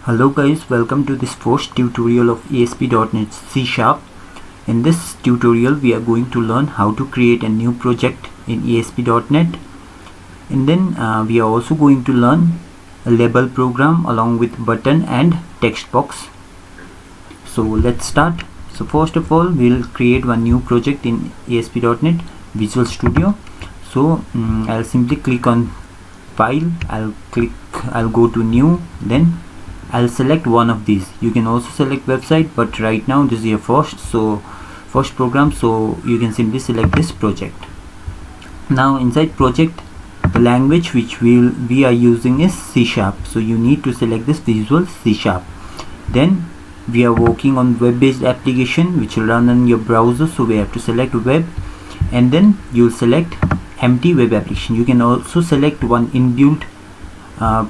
Hello guys, welcome to this first tutorial of ASP.NET C#. In this tutorial we are going to learn how to create a new project in ASP.NET, and then we are also going to learn a label program along with button and text box. So let's start. So first of all, we'll create one new project in ASP.NET Visual Studio. So I'll simply click on File, I'll go to New, then I'll select one of these. You can also select website, but right now this is your first program, so you can simply select this project. Now inside project, the language which we are using is C#, so you need to select this Visual C#. Then we are working on web-based application which will run on your browser, so we have to select web, and then you'll select empty web application. You can also select one inbuilt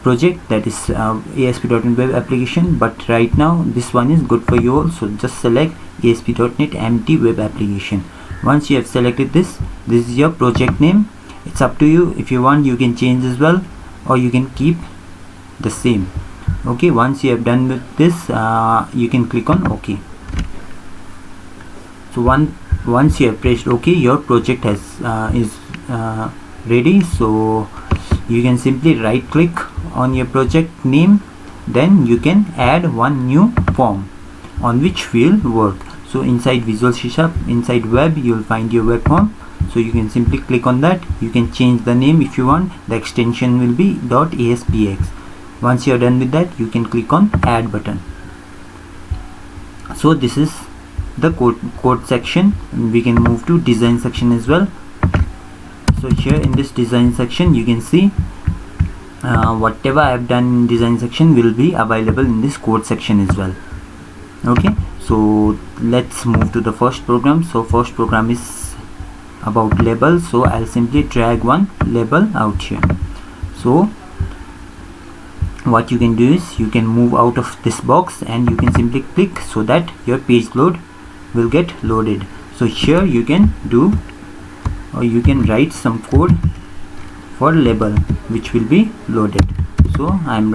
project, that is ASP.NET web application, but right now this one is good for you all, so just select ASP.NET empty web application. Once you have selected this is your project name. It's up to you. If you want, you can change as well, or you can keep the same. Okay, once you have done with this, you can click on OK. So once you have pressed OK, your project is ready. So you can simply right click on your project name, then you can add one new form on which we'll work. So inside Visual C#, inside web, you'll find your web form, so you can simply click on that. You can change the name if you want. The extension will be .aspx. Once you're done with that, you can click on add button. So this is the code section, and we can move to design section as well. So here in this design section, you can see whatever I have done in design section will be available in this code section as well. Okay, so let's move to the first program. So first program is about label, so I'll simply drag one label out here. So what you can do is you can move out of this box and you can simply click so that your page load will get loaded. So here you can do, or you can write some code for label which will be loaded. So I'm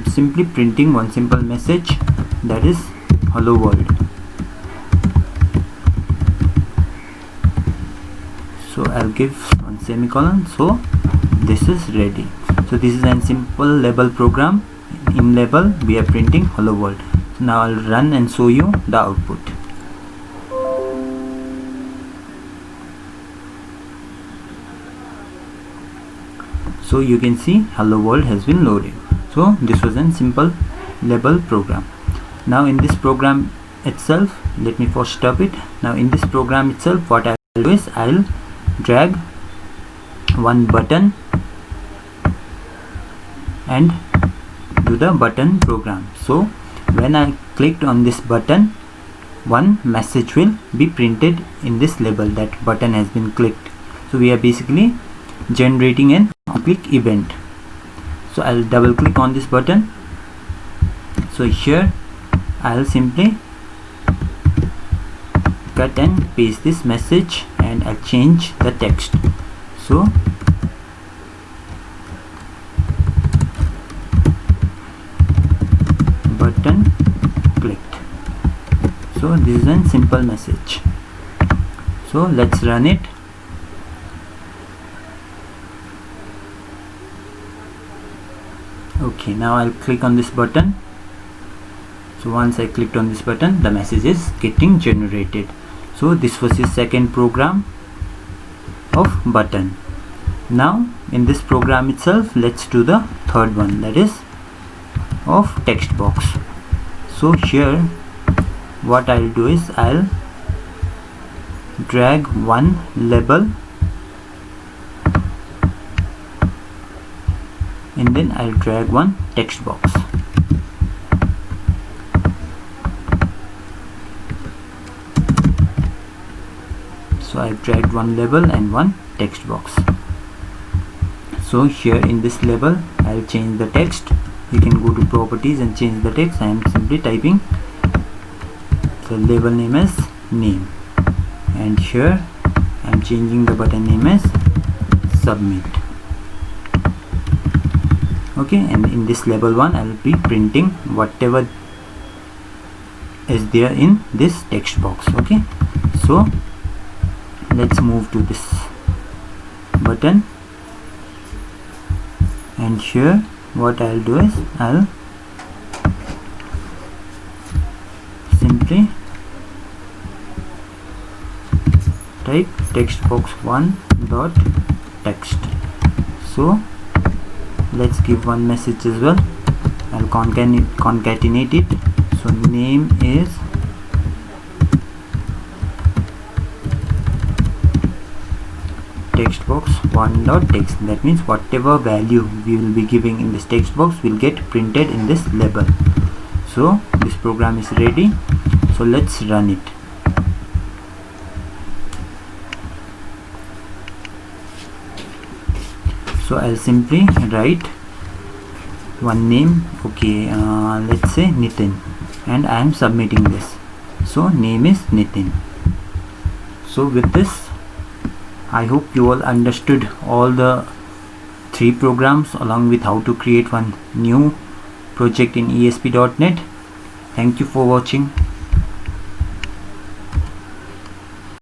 simply printing one simple message, that is hello world. So I'll give one semicolon. So this is ready. So this is a simple label program. In label we are printing hello world. So now I'll run and show you the output. So you can see hello world has been loaded. So this was a simple label program. Now in this program itself, let me first stop it. Now in this program itself, what I'll do is I'll drag one button and do the button program. So when I clicked on this button, one message will be printed in this label that button has been clicked. So we are basically generating an click event. So I'll double click on this button. So here I'll simply cut and paste this message, and I'll change the text. So button clicked. So this is a simple message. So let's run it. Okay, now I'll click on this button. So once I clicked on this button, the message is getting generated. So this was the second program of button. Now in this program itself, let's do the third one, that is of text box. So here what I'll do is I'll drag one label and then I'll drag one text box. So I've dragged one label and one text box. So here in this label, I'll change the text. You can go to properties and change the text. I am simply typing the label name as name, and here I'm changing the button name as submit. Okay, and in this label 1 I will be printing whatever is there in this text box. Okay, so let's move to this button, and here what I'll do is I'll simply type textbox1.text. so let's give one message as well. I'll concatenate it. So name is textbox1.text. that means whatever value we will be giving in this text box will get printed in this label. So this program is ready, so let's run it. So I'll simply write one name, okay, let's say Nitin, and I am submitting this. So name is Nitin. So with this, I hope you all understood all the 3 programs along with how to create one new project in ASP.NET. Thank you for watching.